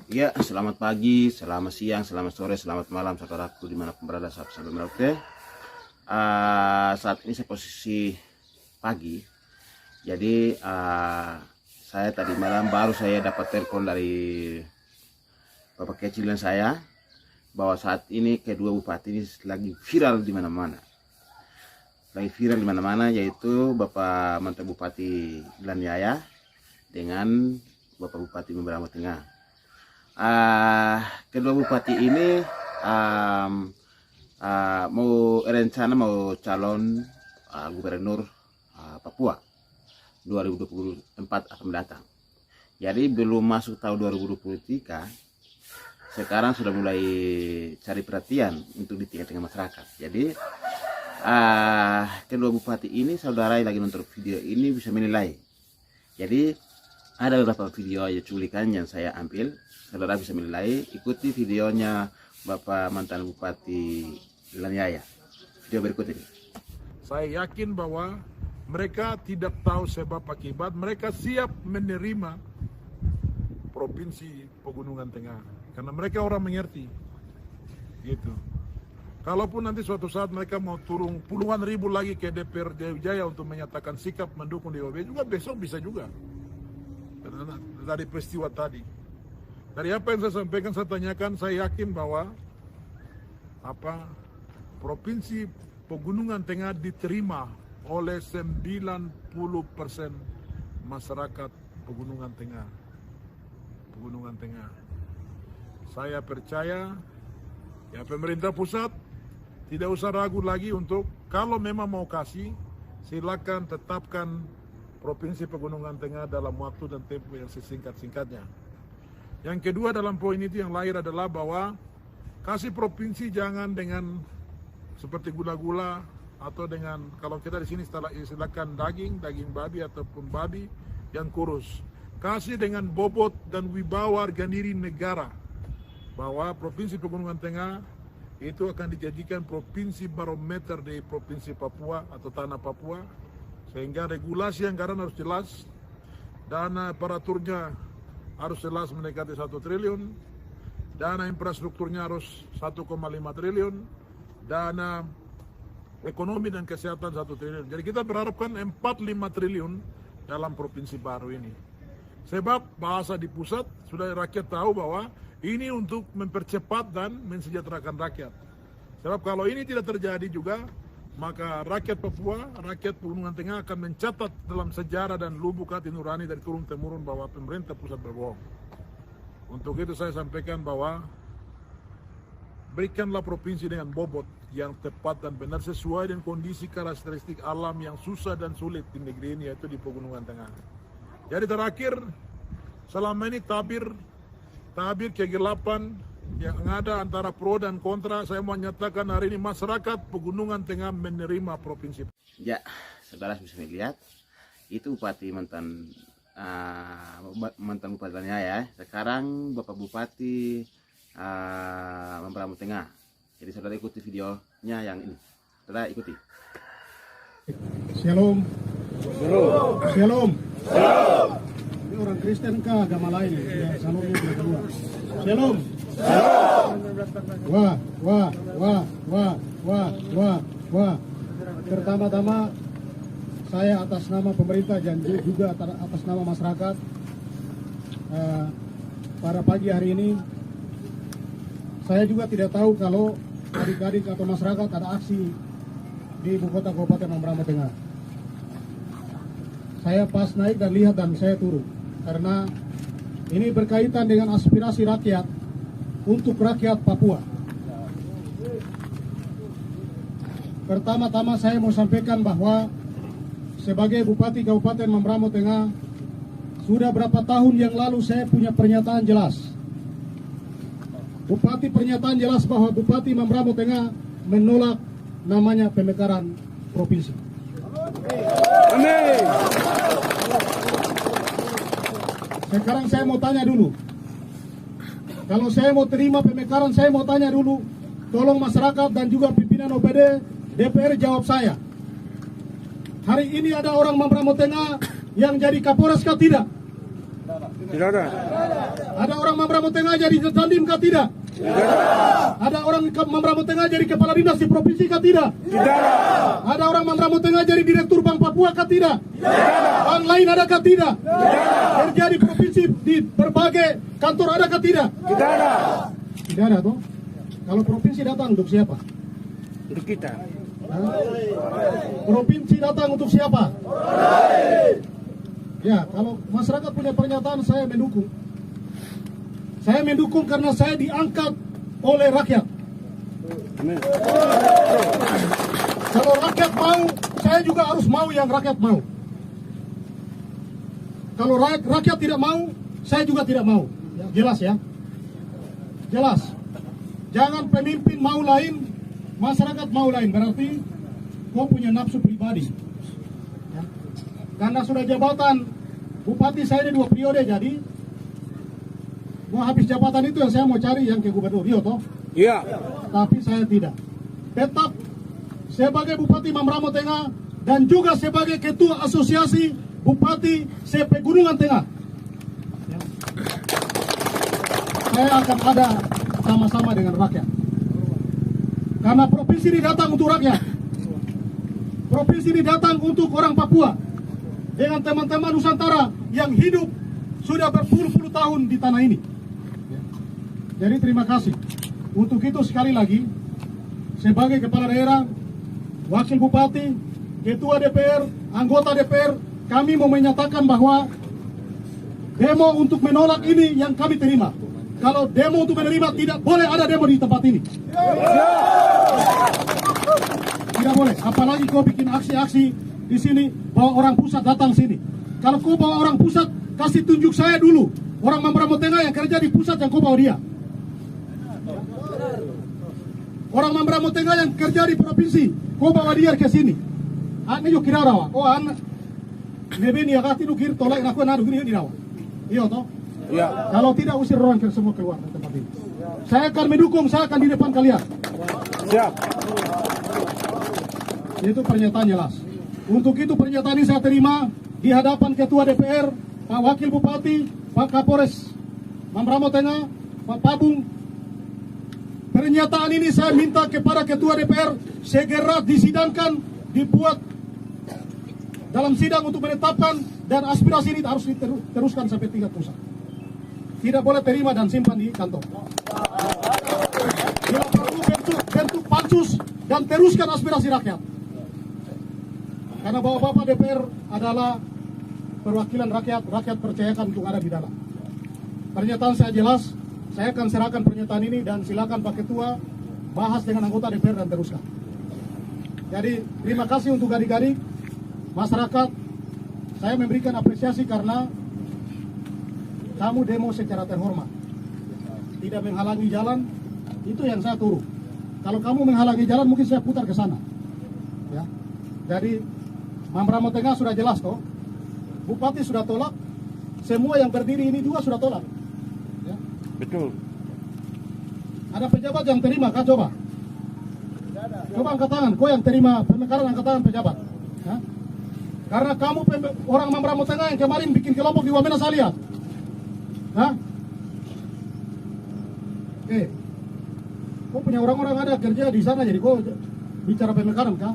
Ya, selamat pagi, selamat siang, selamat sore, selamat malam, saudaraku dimanapun berada, sahabat-sahabat Merauke. Saat ini saya posisi pagi, jadi saya tadi malam baru saya dapat telepon dari Bapak Kecilan saya bahwa saat ini kedua bupati ini lagi viral di mana-mana. Yaitu Bapak mantan Bupati Lanyaya dengan Bapak Bupati Membramo Tengah. Kedua bupati ini mau calon gubernur Papua 2024 akan mendatang. Jadi belum masuk tahun 2023, sekarang sudah mulai cari perhatian untuk di tingkat masyarakat. Jadi kedua bupati ini, saudara yang lagi nonton video ini bisa menilai. Jadi ada beberapa video cuplikan yang saya ambil, saudara bisa menilai. Ikuti videonya Bapak mantan Bupati Lanyaya. Video berikut ini. Saya yakin bahwa mereka tidak tahu sebab akibat, mereka siap menerima Provinsi Pegunungan Tengah karena mereka orang mengerti gitu. Kalaupun nanti suatu saat mereka mau turun puluhan ribu lagi ke DPR Jaya untuk menyatakan sikap mendukung DOB, juga besok bisa juga. Dari peristiwa tadi, dari apa yang saya sampaikan, saya tanyakan, saya yakin bahwa Provinsi Pegunungan Tengah diterima oleh 90% masyarakat Pegunungan Tengah. Saya percaya ya pemerintah pusat tidak usah ragu lagi untuk, kalau memang mau kasih, silakan tetapkan Provinsi Pegunungan Tengah dalam waktu dan tempo yang sesingkat-singkatnya. Yang kedua dalam poin itu yang lahir adalah bahwa kasih provinsi jangan dengan seperti gula-gula atau dengan, kalau kita di sini silakan daging babi ataupun babi yang kurus. Kasih dengan bobot dan wibawa harga diri negara, bahwa Provinsi Pegunungan Tengah itu akan dijadikan provinsi barometer di Provinsi Papua atau tanah Papua, sehingga regulasi anggaran harus jelas, dana aparaturnya harus jelas mendekati 1 triliun, dana infrastrukturnya harus 1,5 triliun, dana ekonomi dan kesehatan 1 triliun. Jadi kita berharapkan 4-5 triliun dalam provinsi baru ini. Sebab bahasa di pusat sudah rakyat tahu bahwa ini untuk mempercepat dan mensejahterakan rakyat. Sebab kalau ini tidak terjadi juga, maka rakyat Papua, rakyat Pegunungan Tengah akan mencatat dalam sejarah dan lubuk hati nurani dari turun-temurun bahwa pemerintah pusat berbohong. Untuk itu saya sampaikan bahwa berikanlah provinsi dengan bobot yang tepat dan benar sesuai dengan kondisi karakteristik alam yang susah dan sulit di negeri ini, yaitu di Pegunungan Tengah. Jadi terakhir, selama ini tabir kegelapan yang ada antara pro dan kontra, saya mau nyatakan hari ini masyarakat Pegunungan Tengah menerima provinsi. Ya, saudara bisa melihat itu bupati mantan Bupati Lanyaya. Sekarang Bapak Bupati Membramo Tengah. Jadi saudara ikuti videonya yang ini. Saudara ikuti. Shalom. Shalom. Ini orang Kristen kah agama lain? Ya, shalom itu kedua. Shalom. Wah. Pertama-tama saya atas nama pemerintah dan juga atas nama masyarakat, pada pagi hari ini saya juga tidak tahu kalau adik-adik atau masyarakat ada aksi di ibu kota Kabupaten Membramo Tengah. Saya pas naik dan lihat dan saya turun karena ini berkaitan dengan aspirasi rakyat untuk rakyat Papua. Pertama-tama saya mau sampaikan bahwa sebagai Bupati Kabupaten Membramo Tengah, sudah berapa tahun yang lalu saya punya pernyataan jelas. Pernyataan jelas bahwa Bupati Membramo Tengah menolak namanya pemekaran provinsi. Amin. Sekarang saya mau tanya dulu. Kalau saya mau terima pemekaran, saya mau tanya dulu. Tolong masyarakat dan juga pimpinan OPD, DPR jawab saya. Hari ini ada orang Membramo Tengah yang jadi Kapolres kah tidak? Tidak ada. Ada orang Membramo Mambramo Tengah jadi Dandim kah tidak? Ada orang Mambramo Tengah jadi kepala dinas di provinsi kah tidak? Ada orang Mambramo Tengah jadi direktur Bank Papua kah tidak? Bank lain ada kah tidak? Kerja di provinsi di berbagai kantor ada kah tidak? Tidak ada toh. Kalau provinsi datang untuk siapa? Untuk kita. Provinsi datang untuk siapa? Ya, kalau masyarakat punya pernyataan, saya mendukung. Saya mendukung karena saya diangkat oleh rakyat. Kalau rakyat mau, saya juga harus mau yang rakyat mau. Kalau rakyat tidak mau, saya juga tidak mau. Ya, jelas ya? Jelas. Jangan pemimpin mau lain, masyarakat mau lain. Berarti kau punya nafsu pribadi. Ya. Karena sudah jabatan bupati saya ini 2 periode, jadi mau habis jabatan itu yang saya mau cari yang ke gubernur, iya toh? Iya. Tapi saya tidak. Tetap sebagai Bupati Mambramo Tengah dan juga sebagai Ketua Asosiasi Bupati CP Gunungan Tengah. Ya. Saya akan ada sama-sama dengan rakyat. Karena provinsi ini datang untuk rakyat. Provinsi ini datang untuk orang Papua. Dengan teman-teman Nusantara yang hidup sudah berpuluh-puluh tahun di tanah ini. Jadi terima kasih. Untuk itu sekali lagi, sebagai kepala daerah, wakil bupati, ketua DPR, anggota DPR, kami mau menyatakan bahwa demo untuk menolak ini yang kami terima. Kalau demo untuk menerima, tidak boleh ada demo di tempat ini. Tidak boleh. Apalagi kau bikin aksi-aksi di sini, bawa orang pusat datang sini. Kalau kau bawa orang pusat, kasih tunjuk saya dulu. Orang Mambramo Tengah yang kerja di pusat yang kau bawa dia. Orang Mambramo Tengah yang kerja di provinsi, kau bawa dia ke sini. Ane yuk kira rawa. Oh an, nebe ni agak tidur kir tolak aku nadu gini di rawa. Iya toh? Iya. Kalau tidak usir orang semua keluar dari tempat ini. Saya akan mendukung, saya akan di depan kalian. Siap. Itu pernyataan jelas. Untuk itu pernyataan ini saya terima di hadapan Ketua DPR, Pak Wakil Bupati, Pak Kapolres Mambramo Tengah, Pak Pabung. Pernyataan ini saya minta kepada Ketua DPR segera disidangkan, dibuat dalam sidang untuk menetapkan, dan aspirasi ini harus diteruskan sampai tingkat pusat. Tidak boleh terima dan simpan di kantor. Bila perlu bentuk pansus dan teruskan aspirasi rakyat. Karena bapak-bapak DPR adalah perwakilan rakyat, rakyat percayakan untuk ada di dalam. Pernyataan saya jelas, saya akan serahkan pernyataan ini dan silakan Pak Ketua bahas dengan anggota DPR dan teruskan. Jadi terima kasih untuk adik-adik masyarakat. Saya memberikan apresiasi karena kamu demo secara terhormat, tidak menghalangi jalan. Itu yang saya turun. Kalau kamu menghalangi jalan, mungkin saya putar ke sana. Ya. Jadi Mambramo Tengah sudah jelas toh. Bupati sudah tolak. Semua yang berdiri ini juga sudah tolak. Ya. Betul. Ada pejabat yang terima kah coba? Coba angkat tangan. Kau yang terima pemekaran, angkat tangan pejabat. Ya. Karena kamu orang Mambramo Tengah yang kemarin bikin kelompok di Wamena saya lihat. Hah? Kau punya orang-orang ada kerja di sana, jadi kau bicara pemekaran kah?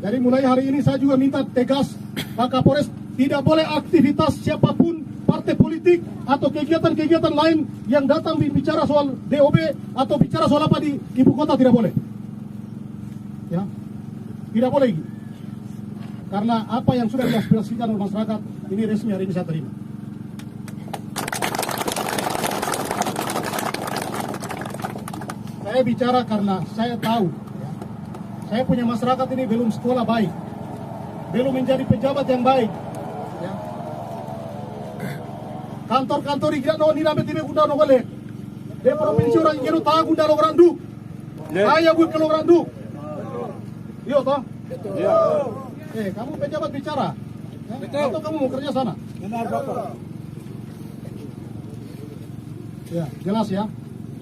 Jadi mulai hari ini saya juga minta tegas Pak Kapolres, tidak boleh aktivitas siapapun, partai politik atau kegiatan-kegiatan lain yang datang bicara soal DOB atau bicara soal apa di ibu kota, tidak boleh. Ya, tidak boleh. Karena apa yang sudah diaspirasikan oleh masyarakat, ini resmi hari ini saya terima. Saya bicara karena saya tahu, ya, saya punya masyarakat ini belum sekolah baik, belum menjadi pejabat yang baik. Ya. Kantor-kantor tidak no ni nabe tibe kuda no boleh. Di provinsi orang yang tahu kuda no orang du. Saya buat kalau orang du. Iya toh? Iya. Kamu pejabat bicara. Ya? Atau kamu mau kerja sana? Benar, Bapak. Ya, jelas ya.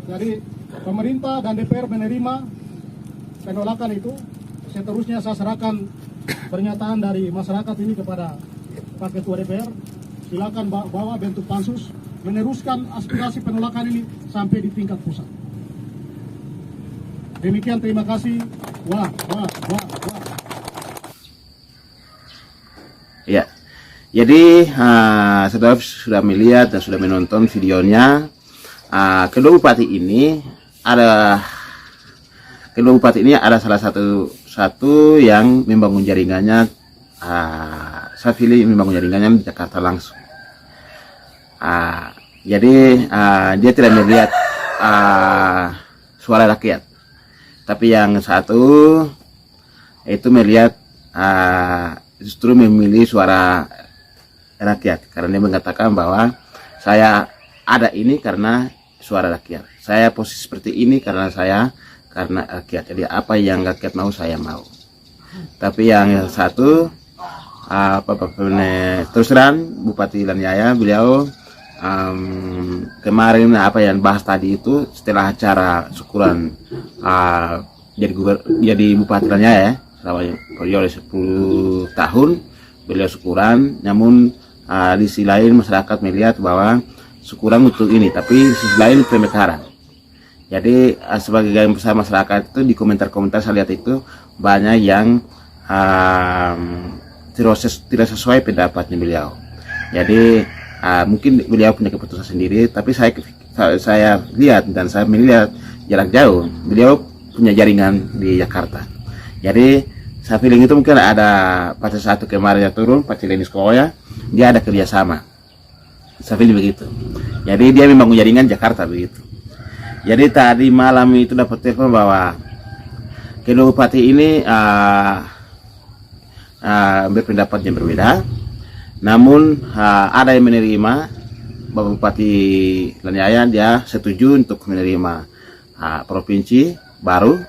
Jadi pemerintah dan DPR menerima penolakan itu. Seterusnya saya serahkan pernyataan dari masyarakat ini kepada Pak Ketua DPR. silakan bawa bentuk pansus, meneruskan aspirasi penolakan ini sampai di tingkat pusat. Demikian, terima kasih. Wah. Ya, jadi saudara sudah melihat dan sudah menonton videonya. Kedua bupati ini ada salah satu yang membangun jaringannya. Saya pilih membangun jaringannya di Jakarta langsung. Jadi dia tidak melihat suara rakyat, tapi yang satu itu melihat justru memilih suara rakyat, karena dia mengatakan bahwa saya ada ini karena suara rakyat, saya posisi seperti ini karena rakyat. Jadi apa yang rakyat mau saya mau. Tapi yang satu terus terang Bupati Laniaya, beliau kemarin apa yang bahas tadi itu setelah acara syukuran jadi Bupati Laniaya ya, selama periode 10 tahun beliau syukuran. Namun di sisi lain masyarakat melihat bahwa syukuran untuk ini, tapi di sisi lain pemekaran. Jadi sebagai besar masyarakat itu di komentar-komentar saya lihat itu banyak yang tidak sesuai pendapatnya beliau. Jadi mungkin beliau punya keputusan sendiri, tapi saya lihat dan saya melihat jarak jauh beliau punya jaringan di Jakarta. Jadi saya feeling itu mungkin ada pada satu kemarin yang turun Pak Cileni Skoya, dia ada kerjasama. Saya feeling begitu. Jadi dia membangun jaringan Jakarta begitu. Jadi tadi malam itu dapat telepon bahwa kedua bupati ini berpendapat yang berbeda. Namun ada yang menerima, Bapak Bupati Laniaya dia setuju untuk menerima provinsi baru.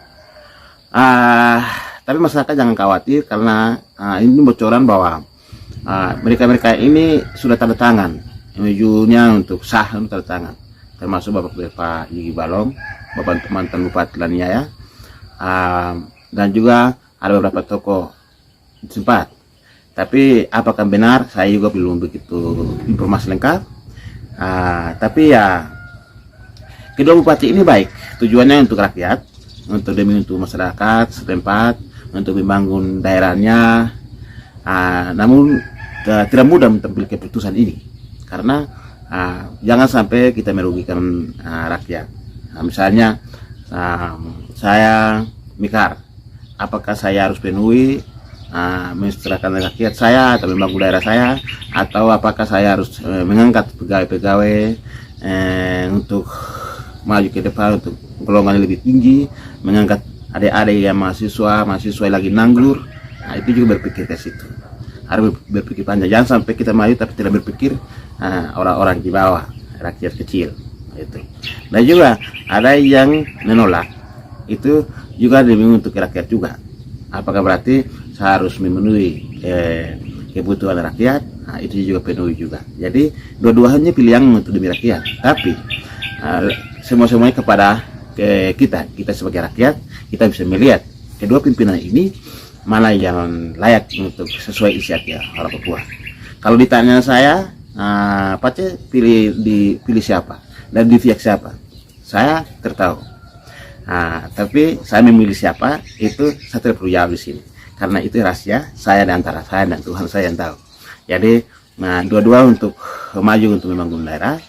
Tapi masyarakat jangan khawatir karena ini bocoran bahwa mereka ini sudah tanda tangan menujunya untuk sah untuk tanda tangan, termasuk Bapak Yigi Balong, Bapak mantan Bupati Laniaya, dan juga ada beberapa tokoh sempat. Tapi apakah benar saya juga belum begitu informasi lengkap. Tapi ya kedua bupati ini baik, tujuannya untuk rakyat, untuk masyarakat setempat, untuk membangun daerahnya. Namun tidak mudah mengambil keputusan ini karena jangan sampai kita merugikan rakyat. Misalnya saya mikir apakah saya harus penuhi mensejahterakan rakyat saya atau membangun daerah saya, atau apakah saya harus mengangkat pegawai-pegawai untuk maju ke depan untuk golongan lebih tinggi, mengangkat adik-adik yang mahasiswa yang lagi nganggur. Itu juga berpikir ke situ, harus berpikir panjang, jangan sampai kita maju tapi tidak berpikir orang-orang di bawah, rakyat kecil itu. Dan juga ada yang menolak, itu juga demi untuk rakyat juga. Apakah berarti saya harus memenuhi kebutuhan rakyat? Itu juga penuhi juga. Jadi dua-duanya pilihan untuk demi rakyat. Tapi semuanya kepada kita sebagai rakyat, kita bisa melihat kedua pimpinan ini mana yang layak untuk sesuai isi hati orang Papua. Kalau ditanya saya, Pace pilih siapa dan di pihak siapa? Saya tertahu. Tapi saya memilih siapa itu saya tidak perlu jawab di sini, karena itu rahasia saya dan antara saya dan Tuhan saya yang tahu. Jadi dua-dua untuk maju untuk membangun daerah.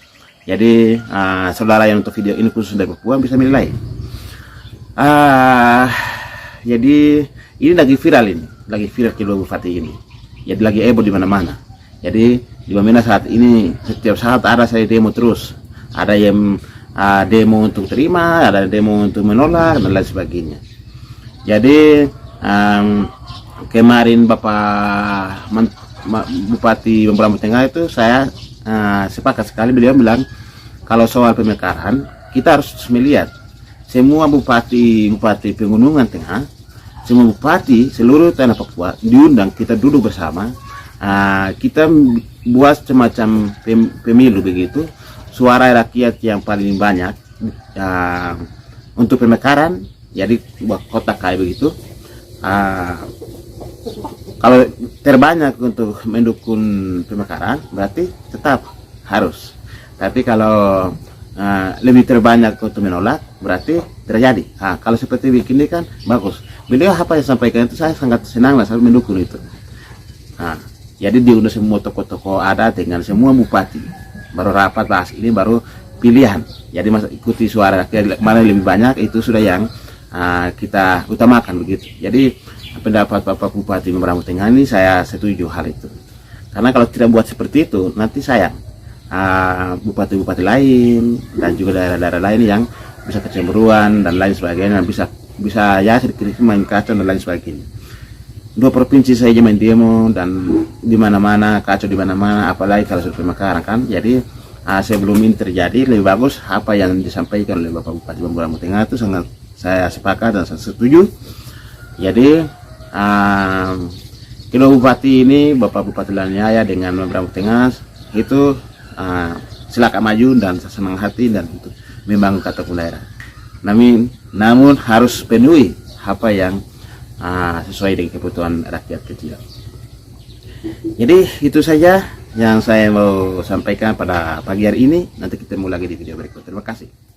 Jadi saudara yang untuk video ini khusus dari Papua bisa menilai. Jadi ini lagi viral kedua bupati ini. Jadi lagi heboh di mana-mana. Jadi di mana saat ini setiap saat ada saya demo terus. Ada yang demo untuk terima, ada demo untuk menolak dan lain sebagainya. Jadi kemarin Bapak Bupati Bambu Tengah itu saya sepakat sekali, beliau bilang kalau soal pemekaran kita harus melihat semua bupati Pegunungan Tengah, semua bupati seluruh tanah Papua diundang, kita duduk bersama, kita buat semacam pemilu begitu, suara rakyat yang paling banyak untuk pemekaran. Jadi buat kotak kayak begitu, kalau terbanyak untuk mendukung pemekaran berarti tetap harus. Tapi kalau lebih terbanyak untuk menolak berarti terjadi. Kalau seperti begini kan bagus. Beliau apa yang sampaikan itu saya sangat senang lah, saya mendukung itu. Jadi diundang semua tokoh-tokoh ada dengan semua bupati. Baru rapat bahas ini baru pilihan. Jadi ikuti suara rakyat mana lebih banyak itu sudah yang kita utamakan begitu. Jadi pendapat Bapak Bupati Membramo Tengah ini saya setuju hal itu. Karena kalau tidak buat seperti itu nanti sayang bupati-bupati lain dan juga daerah-daerah lain yang bisa kecemburuan dan lain sebagainya, bisa ya sedikit main kacau dan lain sebagainya. 2 provinsi saja main demo dan di mana-mana kacau di mana-mana, apalagi kalau sudah pemekaran kan. Jadi sebelum ini terjadi lebih bagus apa yang disampaikan oleh Bapak Bupati Membramo Tengah itu sangat saya sepakat dan saya setuju. Jadi kalau bupati ini Bapak Bupati Laniaya dengan Membramo Tengah itu silakan maju dan saya senang hati dan untuk membangun Katakum daerah. Namun harus penuhi apa yang sesuai dengan kebutuhan rakyat kecil. Jadi itu saja yang saya mau sampaikan pada pagi hari ini. Nanti kita mulai lagi di video berikut. Terima kasih.